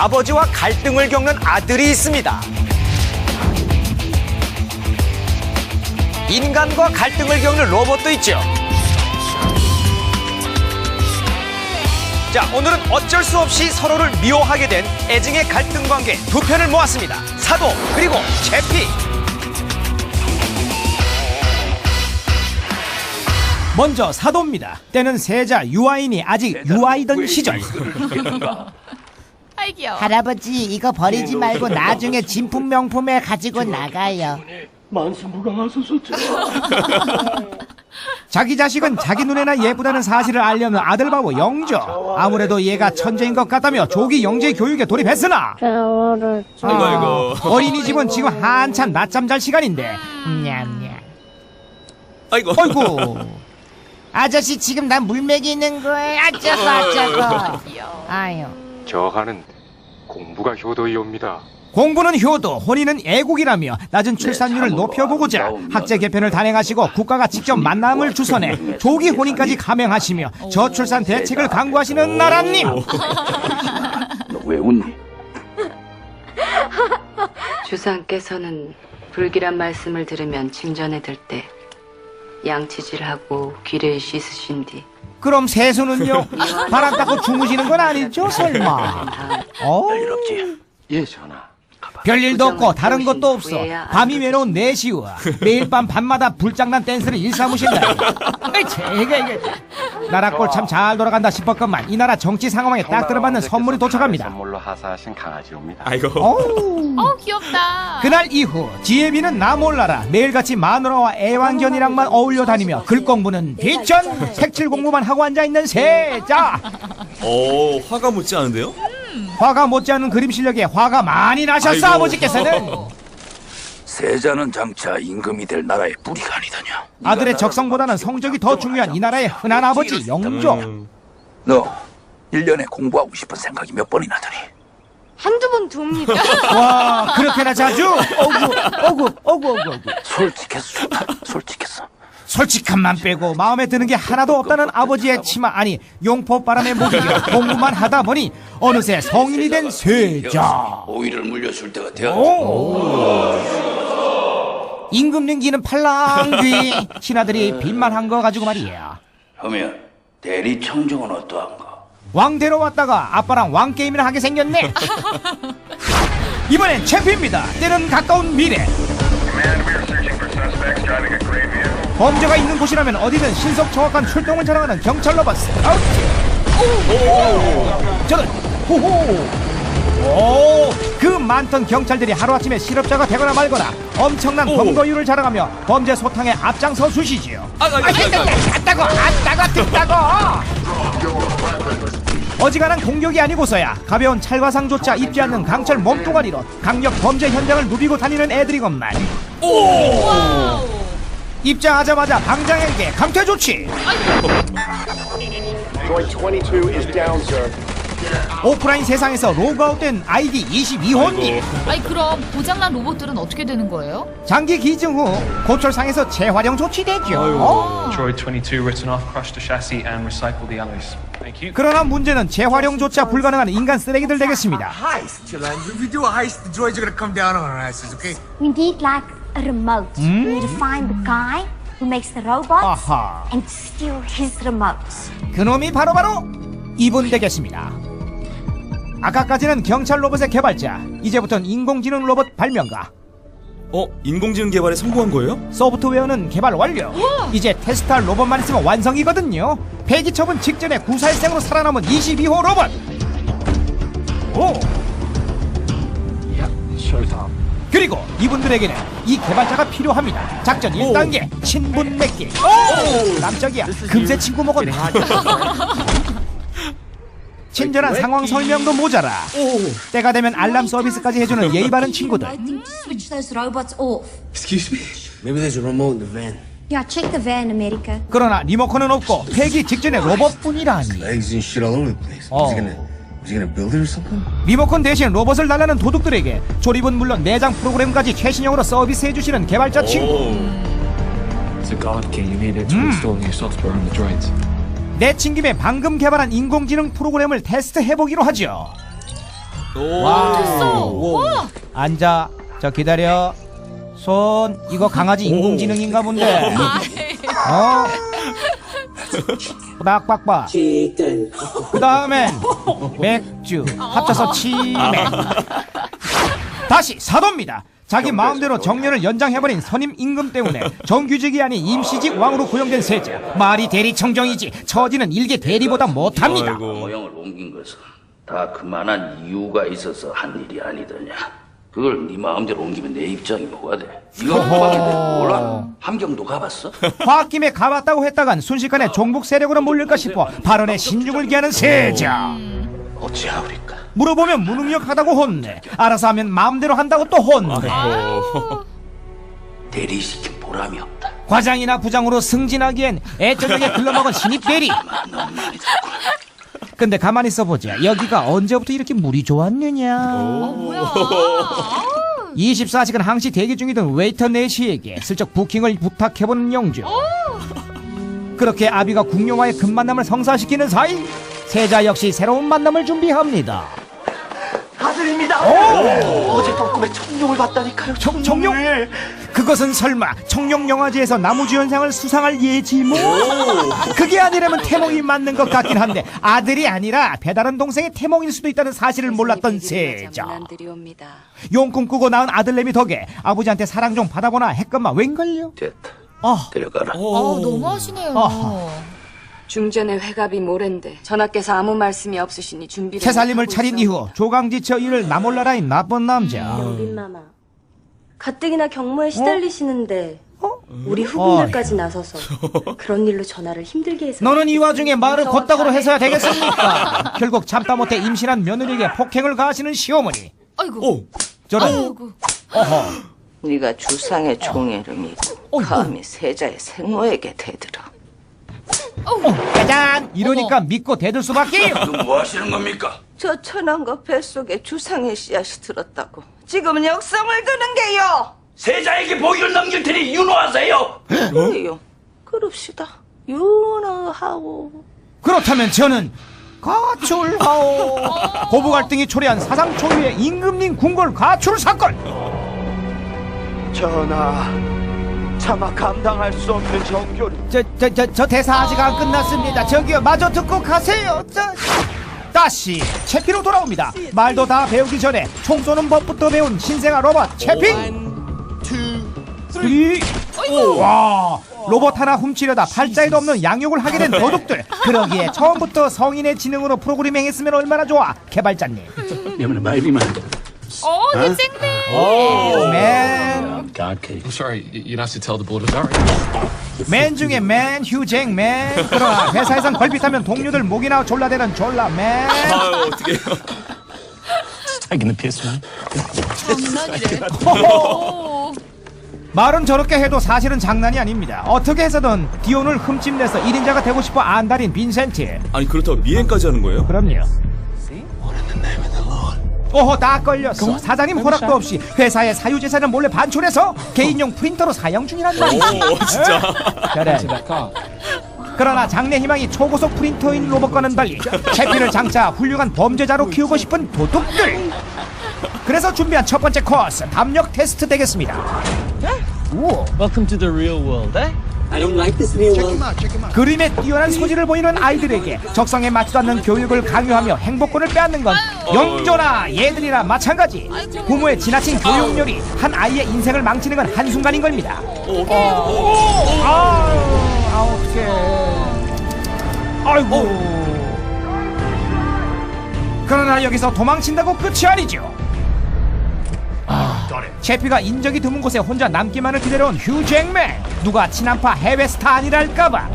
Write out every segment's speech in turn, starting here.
아버지와 갈등을 겪는 아들이 있습니다. 인간과 갈등을 겪는 로봇도 있죠. 자, 오늘은 어쩔 수 없이 서로를 미워하게 된 애증의 갈등 관계 두 편을 모았습니다. 사도 그리고 채피. 먼저 사도입니다. 때는 세자 유아인이 아직 유아이던 시절. 아이 귀여워. 할아버지 이거 버리지 말고 나중에 진품 명품에 가지고 나가요. 자기 자식은 자기 눈에나 예쁘다는 사실을 알려는 아들 바보 영조. 아무래도 얘가 천재인 것 같다며 조기 영재 교육에 돌입했으나 어린이집은 지금 한참 낮잠 잘 시간인데 냠냠. 어이구 아저씨 지금 난 물 먹이는 거예요. 아쩌고 귀여워. 아유. 저하는 공부가 효도이옵니다. 공부는 효도, 혼인은 애국이라며 낮은 출산율을 높여보고자 학제 개편을 단행하시고 국가가 직접 만남을 주선해 조기 혼인까지 감행하시며 저출산 대책을 강구하시는 나라님. 너 왜 웃니? 주상께서는 불길한 말씀을 들으면 징전에 들 때 양치질하고 귀를 씻으신 뒤 그럼 세수는요? 바람 닦고 주무시는 건 아니죠 설마? 별일 없지? 예, 전하. 별일도 없고 다른 것도 없어. 밤이 외로운 내시우와 매일 밤 밤마다 불장난 댄스를 일삼으신다. 이게 나라 꼴 참 잘 돌아간다 싶었건만 이 나라 정치 상황에 딱 들어맞는 선물이 도착합니다. 선물로 하사하신 강아지옵니다. 귀엽다. 그날 이후 지혜비는 나 몰라라 매일같이 마누라와 애완견이랑만 어울려 다니며 글 공부는 비천 색칠 공부만 하고 앉아있는 세자. 화가 묻지 않은데요? 화가 못지않은 그림 실력에 화가 많이 나셨어. 아버지께서는. 세자는 장차 임금이 될 나라의 뿌리가 아니더냐. 아들의 적성보다는 성적이 더 중요한 이 나라의 흔한 아버지 영조. 너 1년에 공부하고 싶은 생각이 몇 번이나 드니? 한두 번 둡니다. 와 그렇게나 자주? 어구. 솔직했어, 좋다. 솔직했어. 솔직함만 빼고 마음에 드는 게 하나도 없다는 아버지의 치마 아니 용포바람에 목이며 공부만 하다 보니 어느새 성인이 된 세자. 오이를 물려줄 때가 되었다. 임금 능기는 팔랑귀 신하들이 빚만 한 거 가지고 말이야. 하면 대리 청정은 어떠한가? 왕대로 왔다가 아빠랑 왕게임이나 하게 생겼네. 이번엔 챔피입니다. 때는 가까운 미래. 범죄가 있는 곳이라면 어디든 신속 정확한 출동을 자랑하는 경찰 로봇 스카우트. 저는 그 많던 경찰들이 하루아침에 실업자가 되거나 말거나 엄청난 검거율을 자랑하며 범죄 소탕에 앞장서 주시지요. 듣다고 어지간한 공격이 아니고서야 가벼운 찰과상조차 입지 않는 강철 몸뚱아리로 강력 범죄 현장을 누비고 다니는 애들이건만. 입장하자마자 방장에게 강퇴 조치. 오프라인 세상에서 로그아웃된 아이디 22호님. 아니 그럼 고장난 로봇들은 어떻게 되는 거예요? 장기 기증 후 고철상에서 재활용 조치되죠. Droid 22 written off, crush the chassis and recycle the alloys. Thank you. 그러나 문제는 재활용조차 불가능한 인간 쓰레기들 되겠습니다. Heist, Yolanda. If we do a heist, the droids are gonna come down on our asses, okay? We need like a remote. We need to find the guy who makes the robots 아하. and steal his remotes. 그놈이 바로 이분 되겠습니다. 아까까지는 경찰 로봇의 개발자, 이제부터는 인공지능 로봇 발명가. 인공지능 개발에 성공한 거예요? 소프트웨어는 개발 완료. 이제 테스트할 로봇만 있으면 완성이거든요. 폐기 처분 직전에 구사일생으로 살아남은 22호 로봇. 그리고 이분들에게는 이 개발자가 필요합니다. 작전 1단계 친분 맺기. 깜짝이야, 금세 친구 먹었네. 친절한 상황 설명도 모자라. 때가 되면 알람 서비스까지 해주는 예의 바른 친구들. Switch those robots off. Excuse me? Maybe there's a remote in the van. Yeah, check the van, America. 그러나 리모컨은 없고 폐기 직전에 로봇뿐이라니. Legs and shit all over the place. Was he gonna build it or something? 리모컨 대신 로봇을 달라는 도둑들에게 조립은 물론 내장 프로그램까지 최신형으로 서비스해주시는 개발자 친구. It's a god key. You need it to install new software on the droids. 내친 김에 방금 개발한 인공지능 프로그램을 테스트해보기로 하죠. 됐어. 와. 앉아. 저 기다려. 손. 이거 강아지 인공지능인가 본데. 어? 빡빡빡. 그 다음엔 맥주 합쳐서 치맥. 다시 사도입니다. 자기 마음대로 정년을 연장해버린 선임 임금 때문에 정규직이 아닌 임시직 왕으로 고용된 세자. 말이 대리청정이지 처지는 일개 대리보다 못합니다. 모형을 옮긴 것은 다 그만한 이유가 있어서 한 일이 아니더냐. 그걸 네 마음대로 옮기면 내 입장이 뭐가 돼? 이거 밖에 몰라? 함경도 가봤어? 홧김에 가봤다고 했다간 순식간에 종북 세력으로 몰릴까 싶어 발언에 신중을 기하는 세자. 어찌하오리까? 물어보면 무능력하다고 혼내. 알아서 하면 마음대로 한다고 또 혼내. 대리시킨 보람이 없다. 과장이나 부장으로 승진하기엔 애저녁에 글러먹은 신입 대리. 근데 가만히 있어보자. 여기가 언제부터 이렇게 물이 좋았느냐. 뭐야. 24시간 항시 대기 중이던 웨이터 내시에게 슬쩍 부킹을 부탁해보는 영주. 그렇게 아비가 궁녀와의 급만남을 성사시키는 사이 세자 역시 새로운 만남을 준비합니다. 아들입니다. 어제 덕분에 청룡을 봤다니까요. 청룡? 그것은 설마 청룡영화제에서 나무주연상을 수상할 예지 뭐? 그게 아니라면 태몽이 맞는 것 같긴 한데 아들이 아니라 배다른 동생의 태몽일 수도 있다는 사실을 몰랐던 세자. 용 꿈꾸고 낳은 아들내미 덕에 아버지한테 사랑 좀 받아보나 했건만 웬걸요? 됐다. 아, 데려가라. 너무하시네요. 중전의 회갑이 모랜데 전하께서 아무 말씀이 없으시니 준비를 새살림을 하고 차린 있었는데. 이후 조강지처 일을 나몰라라인 나쁜 남자. 영빈마마, 가뜩이나 경무에 시달리시는데 우리 후궁들까지 나서서 그런 일로 전화를 힘들게 해서. 너는 이 와중에 말을 곧다구로 해서야 되겠습니까? 결국 참다 못해 임신한 며느리에게 폭행을 가하시는 시어머니. 아이고. 저런. 아이고. 어허. 네가 주상의 총애를 믿고 감히 세자의 생모에게 대들어. 짜잔! 이러니까 믿고 대들 수밖에. 지금 뭐 하시는 겁니까? 저 천왕과 뱃속에 주상의 씨앗이 들었다고 지금은 역성을 드는 게요. 세자에게 보기를 넘길 테니 윤호하세요. 그래요. 그럽시다. 윤호하고. 그렇다면 저는 가출하오. 고부 갈등이 초래한 사상 초유의 임금님 궁궐 가출 사건. 전하, 차마 감당할 수 없는 정교를. 저 대사 아직 안 끝났습니다. 저기요, 마저 듣고 가세요. 다시 채피로 돌아옵니다. 말도 다 배우기 전에 총 쏘는 법부터 배운 신생아 로봇 채피. 1, 2, 3. 와, 로봇 하나 훔치려다 팔자에도 없는 양욕을 하게 된 도둑들. 그러기에 처음부터 성인의 지능으로 프로그래밍했으면 얼마나 좋아. 개발자님. 생네. 맨. I'm sorry, you'd have to tell the board of directors. 맨 중에 맨 휴잭맨. 그러나 회사에선 걸핏하면 동료들 목이나 졸라대는 졸라맨. 아유, 어떡해요. Taking the piss, man. 장난이래. 말은 저렇게 해도 사실은 장난이 아닙니다. 어떻게 해서든 디온을 흠집내서 1인자가 되고 싶어 안달인 빈센트. 아니 그렇다고 미행까지 하는 거예요? 그럼요. 오호, 딱 걸렸어. 사장님 허락도 없이 회사의 사유재산을 몰래 반출해서 개인용 프린터로 사용 중이란 말이지. 오, 진짜. 그래. 그러나 장래 희망이 초고속 프린터인 로봇과는 달리 채피를 장차 훌륭한 범죄자로 키우고 싶은 도둑들. 그래서 준비한 첫 번째 코스, 담력 테스트 되겠습니다. 우와. Welcome to the real world, eh? I don't like this real world. 그림에 뛰어난 소질을 보이는 아이들에게 적성에 맞지도 않는 교육을 강요하며 행복권을 빼앗는 건 영조나 얘들이나 마찬가지. 부모의 지나친 교육열이 한 아이의 인생을 망치는 건 한순간인 겁니다. 어떡해. 아이고. 그러나 여기서 도망친다고 끝이 아니죠. 채피가 인적이 드문 곳에 혼자 남기만을 기다려온 휴잭맨. 누가 친한파 해외 스타 아니랄까봐.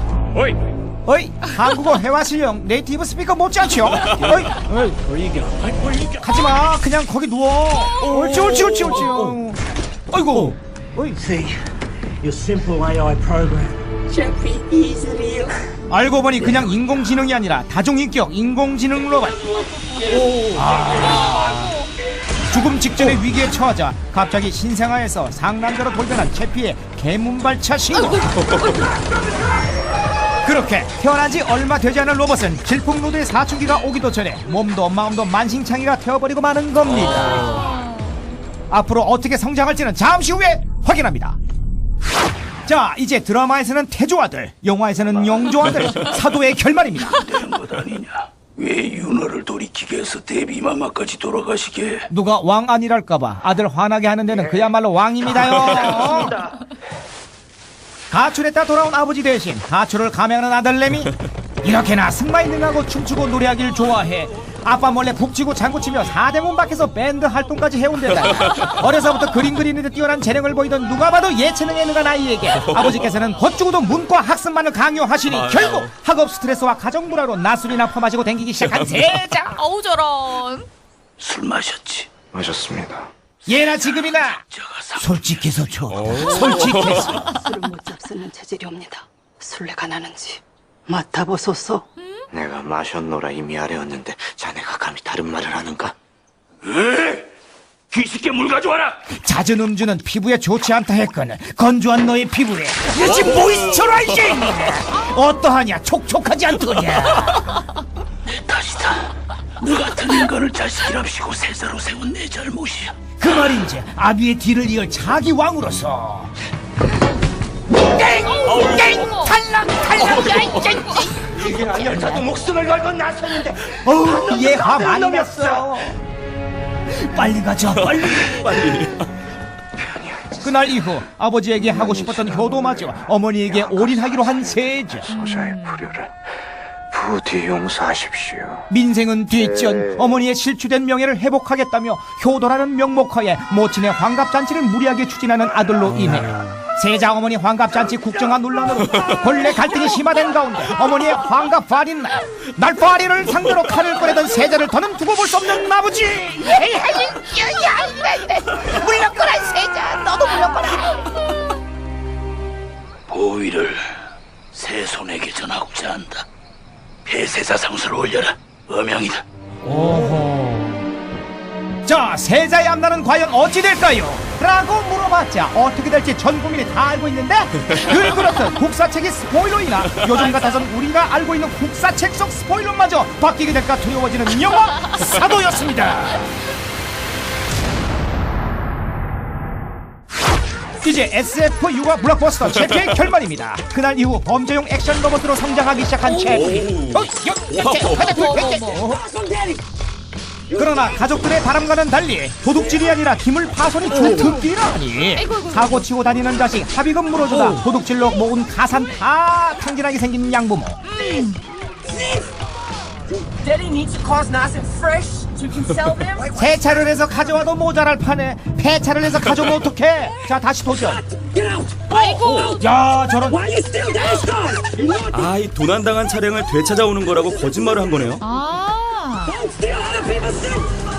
어이, 한국어 회화 실력 네이티브 스피커 못지않죠? 어이, 가지마. 그냥 거기 누워. 옳지. 아이고. 어이. See, your simple AI program. 알고 보니 그냥 인공지능이 아니라 다중인격 인공지능 로봇. 죽음 직전의 위기에 처하자 갑자기 신생아에서 상남자로 돌변한 채피의 개문발차 신고. 그렇게 태어난 지 얼마 되지 않은 로봇은 질풍노도의 사춘기가 오기도 전에 몸도 마음도 만신창이가 되어버리고 마는 겁니다. 앞으로 어떻게 성장할지는 잠시 후에 확인합니다. 자, 이제 드라마에서는 태조아들, 영화에서는 영조아들, 사도의 결말입니다. 된 것 아니냐? 왜 윤호를 돌이키게 해서 데뷔마마까지 돌아가시게? 누가 왕 아니랄까봐 아들 화나게 하는 데는 그야말로 왕입니다요. 가출했다 돌아온 아버지 대신 가출을 감행하는 아들내미, 이렇게나 승마인능하고 춤추고 노래하길 좋아해 아빠 몰래 북치고 장구치며 사대문 밖에서 밴드 활동까지 해온 데다 어려서부터 그림 그리는 데 뛰어난 재능을 보이던 누가 봐도 예체능에 능한 아이에게 아버지께서는 걷죽어도 문과 학습만을 강요하시니 결국 학업 스트레스와 가정 불화로 낮술이나 퍼마시고 댕기기 시작한 세자. 어우 저런. 술 마셨지? 마셨습니다. 예나 지금이나 솔직해서 좋아. 솔직해서. 술을 못 잡수는 체질이 옵니다. 술래가 나는지 맡아보소서. 내가 마셨노라 이미 아뢰었는데 자네가 감히 다른 말을 하는가? 귀식게 물 가져와라! 잦은 음주는 피부에 좋지 않다 했거늘 건조한 너의 피부에 이것이 모이스처라이징! 어떠하냐? 촉촉하지 않더냐? 내 탓이다. 너 같은 인간을 자식이랍시고 세자로 세운 내 잘못이야. 그 말인지 아비의 뒤를 이을 자기 왕으로서 탈락! 이게 아니었다도 목숨을 걸고 나섰는데 어우, 얘 화 많이 났어. 빨리 가자, 빨리. 그날 이후 아버지에게 하고 싶었던 효도마저 어머니에게 올인하기로 한 세자. 소자의 불효를 부디 용서하십시오. 민생은 뒷전, 어머니의 실추된 명예를 회복하겠다며 효도라는 명목하에 모친의 환갑잔치를 무리하게 추진하는 아들로 인해 세자 어머니 환갑잔치 국정화 논란으로 본래 갈등이 심화된 가운데 어머니의 환갑 파리는 날 파리를 상대로 칼을 꺼내던 세자를 더는 두고 볼 수 없는 아버지. 물러거라 세자, 너도 물러거라. 보위를 새 손에게 전하고자 한다. 폐세자 상수를 올려라. 어명이다. 오호. 자, 세자의 앞날은 과연 어찌 될까요? 라고 물어봤자 어떻게 될지 전 국민이 다 알고 있는데 늘 그렇듯 국사책이 스포일러이나 요즘 같아선 우리가 알고 있는 국사책 속 스포일러마저 바뀌게 될까 두려워지는 영화 사도였습니다. 이제 SF 유아 블록버스터 채피의 결말입니다. 그날 이후 범죄용 액션 로봇으로 성장하기 시작한 채피. 그러나 가족들의 바람과는 달리 도둑질이 아니라 기물 파손이 주특기라니. 사고 치고 다니는 자식 합의금 물어주다 도둑질로 모은 가산 다 탕진하게 생긴 양부모. 세차를 해서 가져와도 모자랄 판에 폐차를 해서 가져오면 어떡해. 자, 다시 도전. 아이고. 야, 저런. 아, 이 도난당한 차량을 되찾아오는 거라고 거짓말을 한 거네요.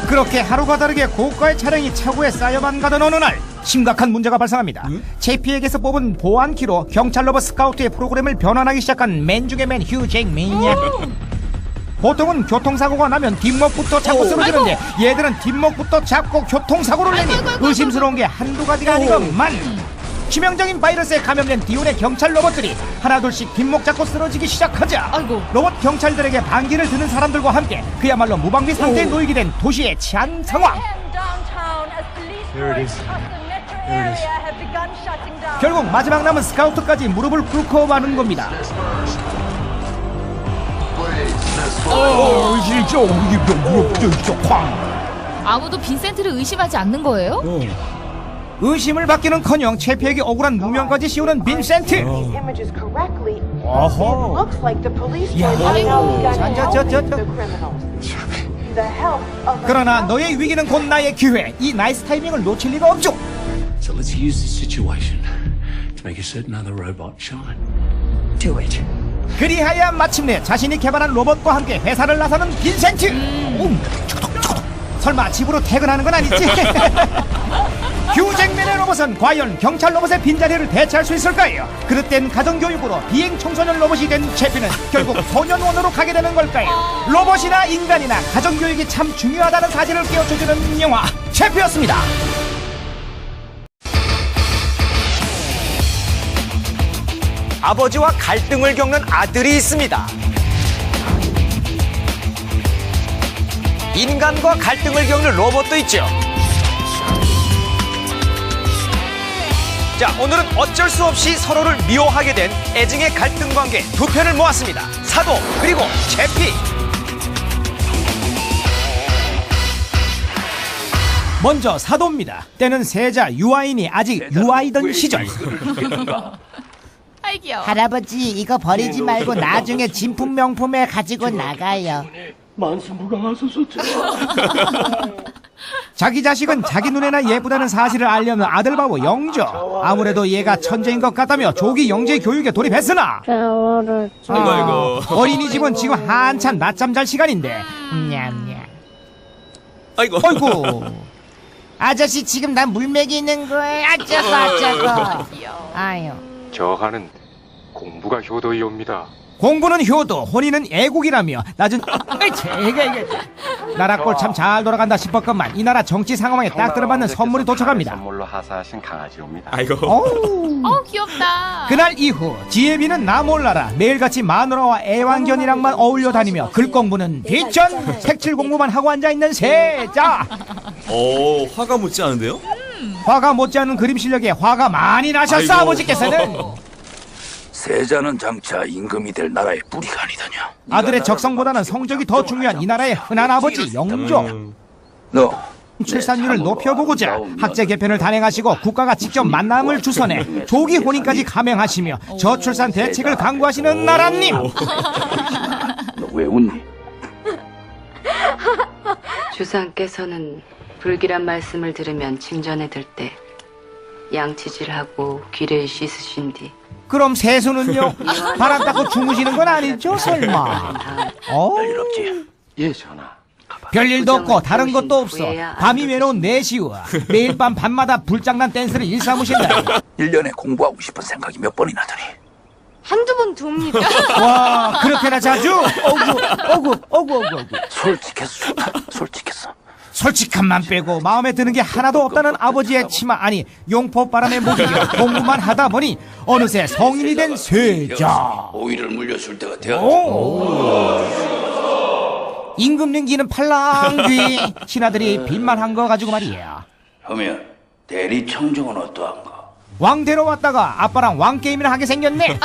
그렇게 하루가 다르게 고가의 차량이 차고에 쌓여만 가던 어느 날 심각한 문제가 발생합니다. 제피에게서 뽑은 보안키로 경찰 로봇 스카우트의 프로그램을 변환하기 시작한 맨 중에 맨 휴잭민이야. 보통은 교통사고가 나면 뒷목부터 잡고 쓰러지는데 얘들은 뒷목부터 잡고 교통사고를 내니 의심스러운 게 한두 가지가 아니건만. 치명적인 바이러스에 감염된 디온의 경찰 로봇들이 하나둘씩 뒷목 잡고 쓰러지기 시작하자 로봇 경찰들에게 반기를 드는 사람들과 함께 그야말로 무방비 상태에 놓이게 된 도시의 치안 상황. 결국 마지막 남은 스카우트까지 무릎을 꿇고 마는 겁니다. 아무도 빈센트를 의심하지 않는 거예요? 의심을 받기는커녕 채피에게 억울한 무명까지 씌우는 빈센트. 어허. 그러나 너의 위기는 곧 나의 기회. 이 나이스 타이밍을 놓칠 리가 없죠. So let's use this situation to make a certain other robot shine. Do it. 그리하여 마침내 자신이 개발한 로봇과 함께 회사를 나서는 빈센트. 설마 집으로 퇴근하는 건 아니지? 휴잭맨의 로봇은 과연 경찰 로봇의 빈자리를 대체할 수 있을까요? 그릇된 가정교육으로 비행 청소년 로봇이 된 채피는 결국 소년원으로 가게 되는 걸까요? 로봇이나 인간이나 가정교육이 참 중요하다는 사실을 깨우쳐주는 영화 채피였습니다. 아버지와 갈등을 겪는 아들이 있습니다. 인간과 갈등을 겪는 로봇도 있죠. 자, 오늘은 어쩔 수 없이 서로를 미워하게 된 애증의 갈등 관계 두 편을 모았습니다. 사도 그리고 채피. 먼저 사도입니다. 때는 세자 유아인이 아직 유아이던 시절. 아이 귀여워. 할아버지 이거 버리지 말고 나중에 진품 명품에 가지고 나가요. 자기 자식은 자기 눈에나 예쁘다는 사실을 알려는 아들 바보 영조. 아무래도 얘가 천재인 것 같다며 조기 영재 교육에 돌입했으나 아이고. 어린이집은 지금 한참 낮잠 잘 시간인데. 냠냠. 아이고. 어이구. 아저씨 지금 난 물 먹이는 거예요. 아쩌고. 아유. 저하는 공부가 효도이옵니다. 공부는 효도, 혼인은 애국이라며 낮은 이게 나라 꼴 참 잘 돌아간다 싶었건만 이 나라 정치 상황에 딱 들어맞는 선물이 도착합니다. 선물로 하사하신 강아지옵니다. 아이고. 귀엽다. 그날 이후 지혜비는 나 몰라라 매일같이 마누라와 애완견이랑만 어울려 다니며 글 공부는 비천 색칠 공부만 하고 앉아있는 세자. 오, 화가 묻지 않은데요? 화가 못지않은 그림 실력에 화가 많이 나셨어. 아이고. 아버지께서는. 세자는 장차 임금이 될 나라의 뿌리가 아니더냐. 아들의 적성보다는 성적이 더 중요한 이 나라의 흔한 아버지 영조. 너 출산율을 높여보고자 학제 개편을 단행하시고 국가가 직접 만남을 주선해 조기 혼인까지 감행하시며 저출산 대책을 강구하시는 나라님. 너 왜 웃니? 주상께서는 불길한 말씀을 들으면 침전에 들 때 양치질하고 귀를 씻으신 뒤 그럼 세수는요? 바람 닦고 주무시는 건 아니죠 설마? 별일 예, 전하. 별일도 없고 다른 것도 없어. 밤이 외로운 내시우와 매일 밤 밤마다 불장난 댄스를 일삼으신다. 1년에 공부하고 싶은 생각이 몇 번이나 드니? 한두 번 둡니다. 와 그렇게나 자주? 어구. 솔직했어. 솔직했어. 솔직함만 빼고 마음에 드는 게 하나도 없다는 아버지의 치마 아니 용포바람에 목이며 공부만 하다 보니 어느새 성인이 된 세자. 오이를 물려줄 때가 되었고. 임금님기는 팔랑귀 신하들이 빚만 한 거 가지고 말이야. 하면 대리 청정은 어떠한가? 왕 데려왔다가 아빠랑 왕게임이나 하게 생겼네.